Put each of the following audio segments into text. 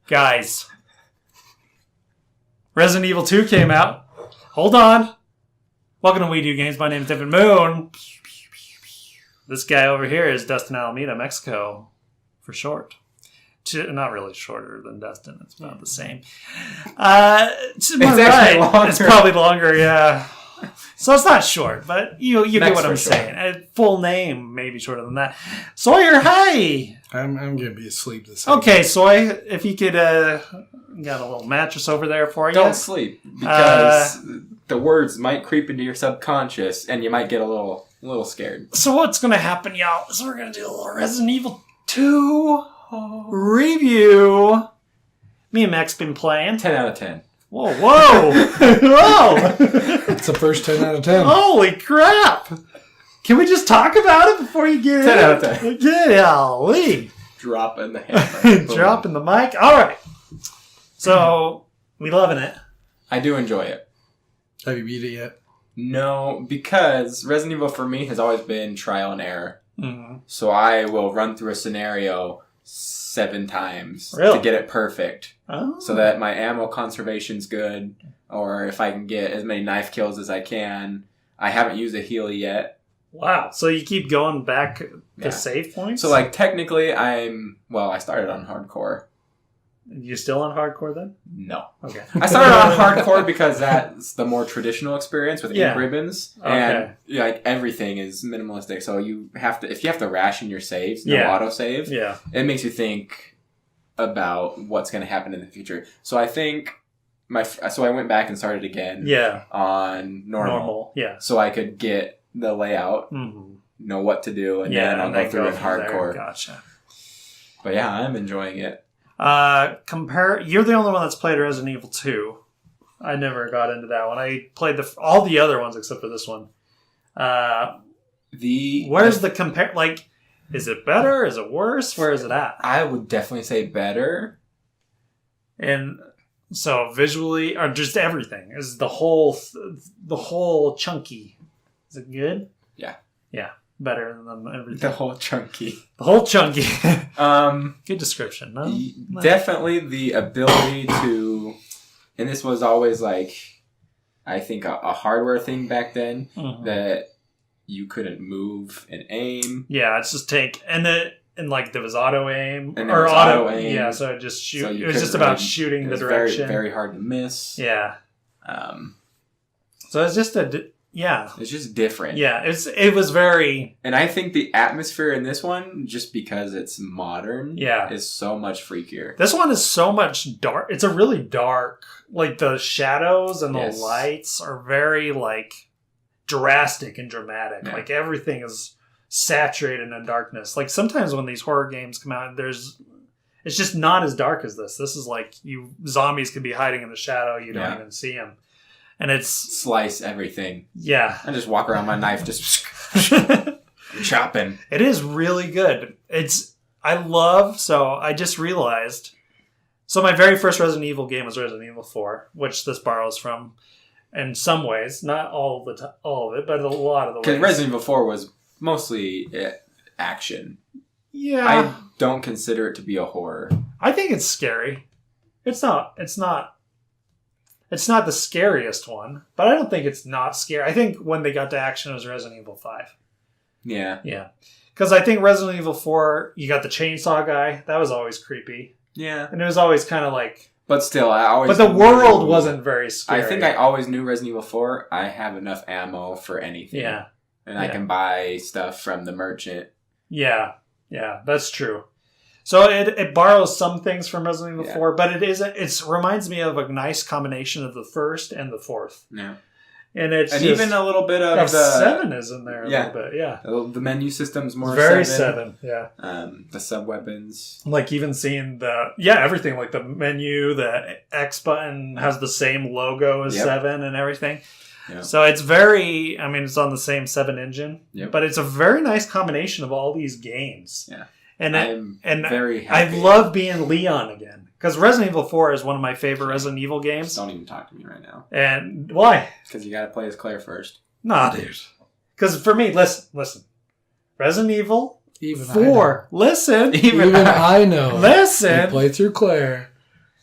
Guys, Resident Evil 2 came out. Hold on. Welcome to We Do Games. My name is David Moon. This guy over here is Dustin Alameda, Mexico, for short. Not really shorter than Dustin. It's about the same. It's right. Longer. It's probably longer, yeah. So it's not short, but you get what I'm saying. Full name, maybe shorter than that. Sawyer, hi! I'm going to be asleep this evening. Okay, Sawyer, if you could... got a little mattress over there for you. Don't sleep, because the words might creep into your subconscious, and you might get a little scared. So what's going to happen, y'all, is we're going to do a little Resident Evil 2 review. Me and Max been playing. 10 out of 10. Whoa. Whoa. It's the first 10 out of 10. Holy crap. Can we just talk about it before you get 10 out of 10. Golly. Dropping the hammer. Dropping the mic. All right. So, we loving it. I do enjoy it. Have you beat it yet? No, because Resident Evil for me has always been trial and error. Mm-hmm. So I will run through a scenario 7 times to get it perfect. Oh. So that my ammo conservation's good, or if I can get as many knife kills as I can. I haven't used a healer yet. Wow. So you keep going back to save points? So like technically I started on hardcore. You still on hardcore then? No. Okay. I started on hardcore because that's the more traditional experience with ink ribbons. And like everything is minimalistic. So if you have to ration your saves, auto save, it makes you think about what's going to happen in the future. So I think I went back and started again on normal. Yeah. So I could get the layout, know what to do, and then I'll go through in hardcore. Gotcha. But yeah, I'm enjoying it. You're the only one that's played Resident Evil 2. I never got into that one. I played all the other ones except for this one. Where's the compare? Like, is it better? Is it worse? Where is it at? I would definitely say better. And so visually, or just everything, is the whole chunky. Is it good? Yeah. Yeah. Better than everything. The whole chunky. Good description, no? Definitely the ability to... And this was always like, I think a hardware thing back then, that you couldn't move and aim. Yeah, it's just take... And there was auto aim. And there was auto aim. Yeah, so it just shoot. So it was just about shooting the direction. Very, very hard to miss. Yeah. So it's just it's just different. Yeah, it was very... And I think the atmosphere in this one, just because it's modern, is so much freakier. This one is so much dark. It's a really dark... Like, the shadows and the lights are very, like, drastic and dramatic. Yeah. Like, everything is saturated in darkness. Like, sometimes when these horror games come out, it's just not as dark as this. This is like, zombies could be hiding in the shadow. You don't even see them. And it's... Slice everything. Yeah. I just walk around my knife just chopping. It is really good. I just realized... So my very first Resident Evil game was Resident Evil 4, which this borrows from in some ways. Not all of it, but a lot of the ways. Because Resident Evil 4 was mostly action. Yeah. I don't consider it to be a horror. I think it's scary. It's not the scariest one, but I don't think it's not scary. I think when they got to action, it was Resident Evil 5. Yeah. Yeah. Because I think Resident Evil 4, you got the chainsaw guy. That was always creepy. Yeah. And it was always kind of like... But still, But the world wasn't very scary. I think I always knew Resident Evil 4, I have enough ammo for anything. Yeah. And I can buy stuff from the merchant. Yeah. Yeah, that's true. So it borrows some things from Resident Evil 4, but it reminds me of a nice combination of the first and the fourth. Yeah. And even a little bit of the 7 is in there a little bit, yeah. The menu system's more very 7, yeah. The sub-weapons. Like even seeing everything, like the menu, the X button has the same logo as 7 and everything. Yep. So it's it's on the same 7 engine, but it's a very nice combination of all these games. Yeah. And I'm very happy. I love being Leon again. Because Resident Evil 4 is one of my favorite Resident Evil games. Don't even talk to me right now. And why? Because you got to play as Claire first. Nah, dude. Because for me, listen. Resident Evil 4. Listen. Even I know. Listen. You play through Claire.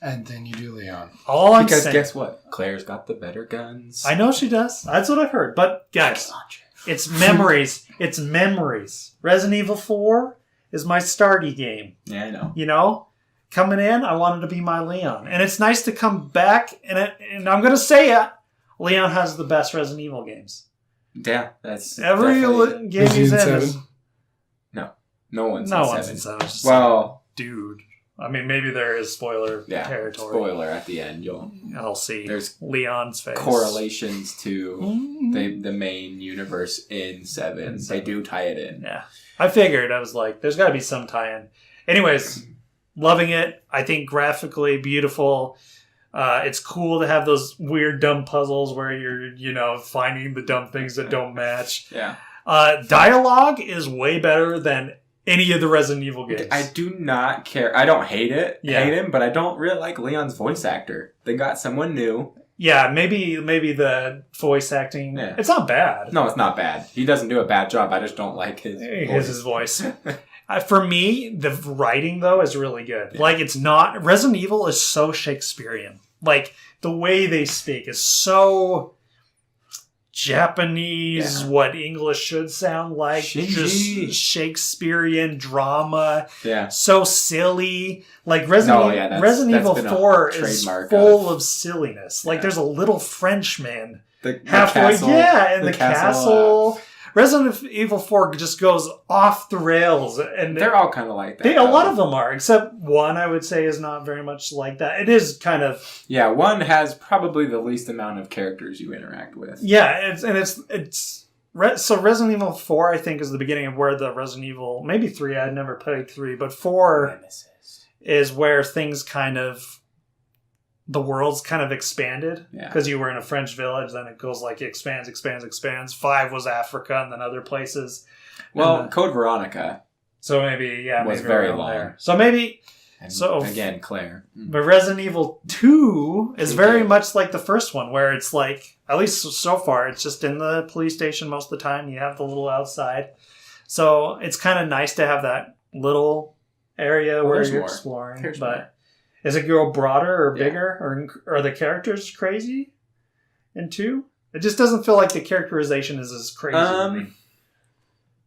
And then you do Leon. Because guess what? Claire's got the better guns. I know she does. That's what I've heard. But guys, it's memories. It's memories. Resident Evil 4 is my starty game. Yeah, I know. You know? Coming in, I wanted to be my Leon. And it's nice to come back, and I'm going to say it, Leon has the best Resident Evil games. Yeah, that's every game he's in is... No one's in 7. Well... Dude. I mean, maybe there is spoiler territory. Spoiler at the end. I'll see. There's Leon's face. Correlations to the main universe in 7. They do tie it in. Yeah. I figured. I was like, there's got to be some tie-in. Anyways, loving it. I think graphically beautiful. It's cool to have those weird, dumb puzzles where you're, finding the dumb things that don't match. Yeah. Dialogue is way better than any of the Resident Evil games. I do not care. I don't hate it. Yeah. Hate him, but I don't really like Leon's voice actor. They got someone new. Yeah, maybe the voice acting. Yeah. It's not bad. No, it's not bad. He doesn't do a bad job. I just don't like his voice. For me, the writing though is really good. Yeah. Like it's not Resident Evil is so Shakespearean. Like the way they speak is so Japanese, what English should sound like. Just Shakespearean drama. Yeah. So silly. Like Resident Evil 4 is full of silliness. Like there's a little Frenchman halfway. Castle, in the castle. Resident Evil 4 just goes off the rails. And they're all kind of like that. A lot of them are, except 1, I would say, is not very much like that. It is kind of... Yeah, 1 has probably the least amount of characters you interact with. Yeah, so Resident Evil 4, I think, is the beginning of where the Resident Evil... Maybe 3, I'd never played 3, but 4 is where things kind of... The world's kind of expanded because you were in a French village. Then it goes like expands. 5 was Africa and then other places. Well, Code Veronica. So maybe was very long. There. So maybe again Claire. But Resident Evil 2 is very much like the first one, where it's like at least so far it's just in the police station most of the time. You have the little outside, so it's kind of nice to have that little area where you're exploring, but. Is it go broader or bigger? Or are the characters crazy in 2? It just doesn't feel like the characterization is as crazy to me.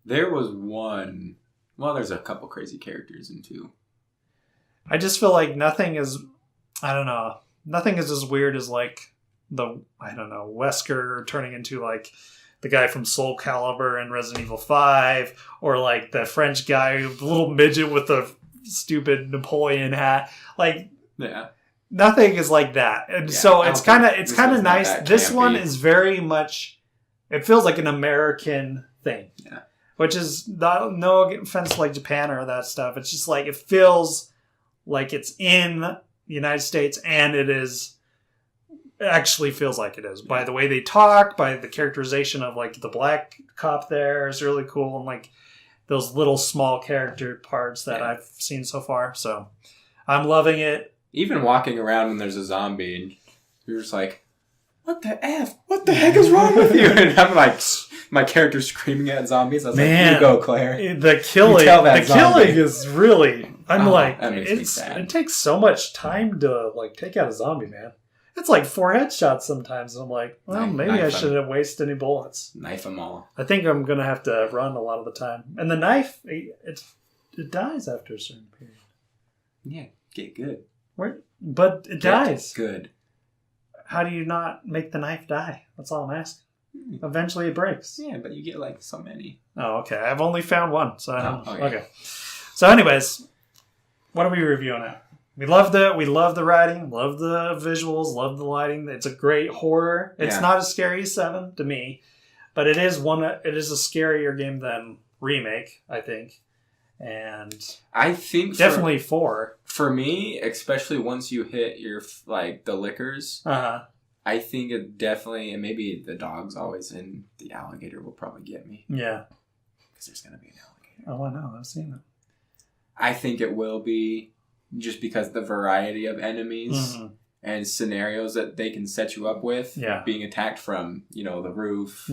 There was one... Well, there's a couple crazy characters in 2. I just feel like nothing is... I don't know. Nothing is as weird as like Wesker turning into like the guy from Soul Calibur and Resident Evil 5. Or like the French guy, the little midget with the... stupid Napoleon hat. Like nothing is like that. And so it's kind of nice. This one is very much, it feels like an American thing. Yeah. Which is no offense like Japan or that stuff. It's just like it feels like it's in the United States and it actually feels like it is. By the way they talk, by the characterization of like the black cop there is really cool, and like those little small character parts that I've seen so far. So I'm loving it. Even walking around when there's a zombie and you're just like, what the F? What the heck is wrong with you? And I'm like, my character's screaming at zombies. I was like, you go, Claire. The killing is really, it takes so much time to like take out a zombie, man. It's like 4 headshots sometimes. And I'm like, well, maybe I shouldn't waste any bullets. Knife them all. I think I'm going to have to run a lot of the time. And the knife, it dies after a certain period. Yeah, get good. But it dies. Good. How do you not make the knife die? That's all I'm asking. Eventually it breaks. Yeah, but you get like so many. Oh, okay. I've only found 1. So okay. So anyways, what are we reviewing now? We love the writing, love the visuals, love the lighting. It's a great horror. It's not as scary as 7 to me, but it is a scarier game than Remake, I think. And I think definitely 4. For me, especially once you hit your like the liquors, I think it definitely, and maybe the dog's always in, the alligator will probably get me. Yeah. Because there's going to be an alligator. Oh, I know. I've seen it. I think it will be, just because the variety of enemies and scenarios that they can set you up with, being attacked from, the roof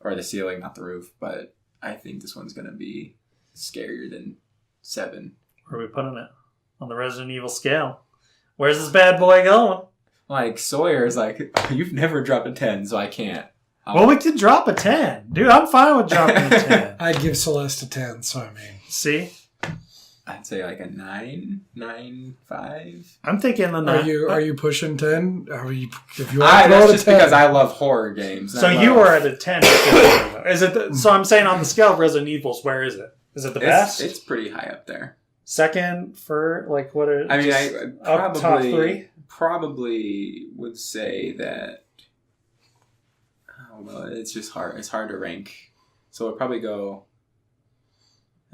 or the ceiling, not the roof, but I think this one's going to be scarier than 7. Where are we putting it? On the Resident Evil scale. Where's this bad boy going? Like, Sawyer's like, you've never dropped a 10, so I can't. Well, we could drop a 10. Dude, I'm fine with dropping a 10. I'd give Celeste a 10, so I mean. See? I'd say like a 9.5. I'm thinking the 9. Are you pushing 10? If you that's just because I love horror games. So you are at a 10. Is it? So I'm saying on the scale of Resident Evils, where is it? Is it the best? It's pretty high up there. Second for like what? I mean, I probably top 3. Probably would say that. Oh well, it's just hard. It's hard to rank. So it'd probably go.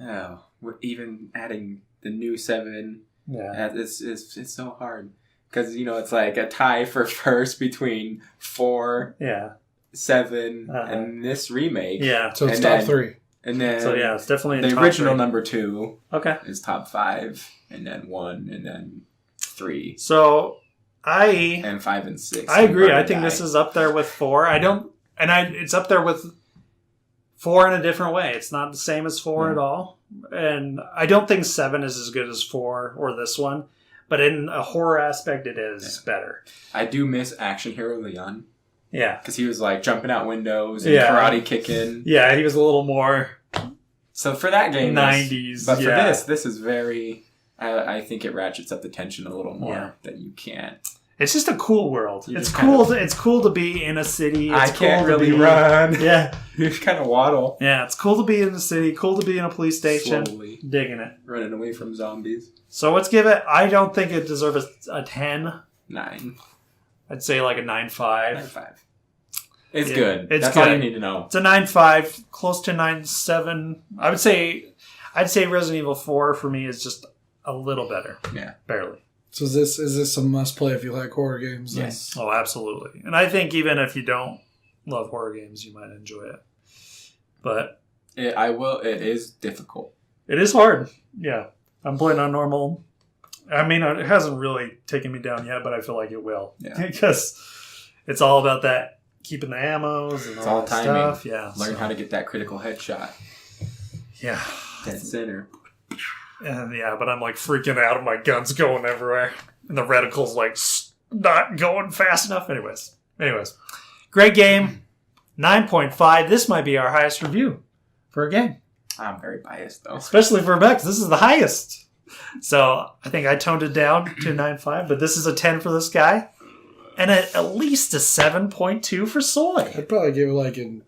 Oh, even adding the new 7. Yeah, it's so hard because it's like a tie for first between 4, 7, and this remake. Yeah, so it's top 3. And then so it's definitely the top original 3. number 2. Okay, is top 5, and then 1, and then 3. So and 5 and 6. I agree. I think this is up there with 4. It's up there with 4 in a different way. It's not the same as 4 at all. And I don't think 7 is as good as 4 or this one. But in a horror aspect, it is better. I do miss Action Hero Leon. Yeah. Because he was like jumping out windows and karate kicking. Yeah, he was a little more... So for that game... 90s. But for this is very... I think it ratchets up the tension a little more that you can't. It's just a cool world. It's cool. It's cool to be in a city. I can't really run. Yeah, you kind of waddle. Yeah, it's cool to be in the city. Cool to be in a police station. Slowly digging it, running away from zombies. So let's give it. I don't think it deserves a 10. 9. I'd say like a 9.5. 9.5. It's good. It's That's good. all you need to know. It's a 9.5, close to 9.7. I'd say Resident Evil 4 for me is just a little better. Yeah, So barely. is this a must play if you like horror games? Then? Yes. Oh, absolutely. And I think even if you don't love horror games, you might enjoy it. But It is difficult. It is hard. Yeah, I'm playing on normal. I mean, it hasn't really taken me down yet, but I feel like it will. Yeah. Because it's all about that keeping the ammos and all that stuff. Yeah. Learn how to get that critical headshot. Yeah. Dead center. And but I'm like freaking out and my gun's going everywhere. And the reticle's like not going fast enough. Anyways. Great game. 9.5. This might be our highest review for a game. I'm very biased though. Especially for Bex. This is the highest. So I think I toned it down to 9.5, but this is a 10 for this guy. And at least a 7.2 for Soy. I'd probably give it like an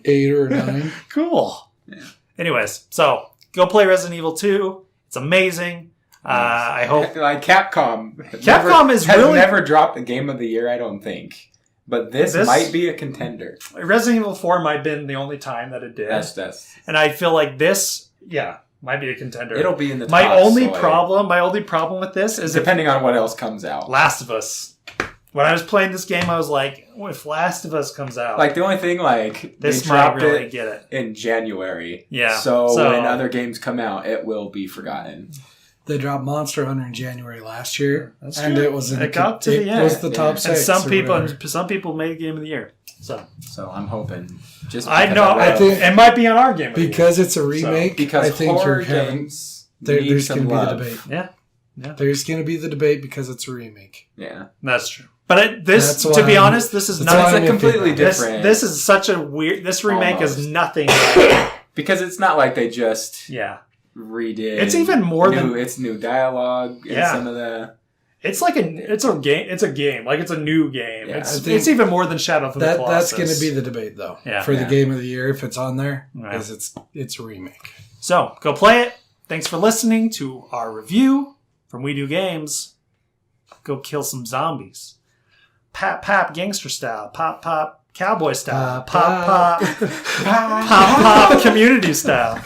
8 or a 9. Cool. Yeah. Anyways, so go play Resident Evil 2. It's amazing. I hope... Like Capcom has never dropped a game of the year, I don't think. But this might be a contender. Resident Evil 4 might have been the only time that it did. That's. And I feel like this, might be a contender. It'll be in the top. My only problem with this is... Depending on what else comes out. Last of Us. When I was playing this game, I was like, if Last of Us comes out... Like, the only thing, this they dropped really get it in January. Yeah. So when other games come out, it will be forgotten. They dropped Monster Hunter in January last year. That's and true. it was got to the end. It was the top 6. And some people made Game of the Year. So I'm hoping. I know. I think it might be on our Game of the Year. Because it's a remake. Because I think horror games there's going to be the debate. Yeah. There's going to be the debate because it's a remake. Yeah. That's true. But to be honest, this is not a completely different. This is such a weird. This remake is nothing. Because it's not like they just redid. It's even more than it's new dialogue and some of the. It's like it's a game. It's a game. Like it's a new game. Yeah. It's even more than Shadow of the Colossus. That's going to be the debate though. Yeah. For the Game of the Year, if it's on there, because it's a remake. So go play it. Thanks for listening to our review from We Do Games. Go kill some zombies. Pap, pap, gangster style. Pop, pop, cowboy style. Pop, pop, pop, pop, community style.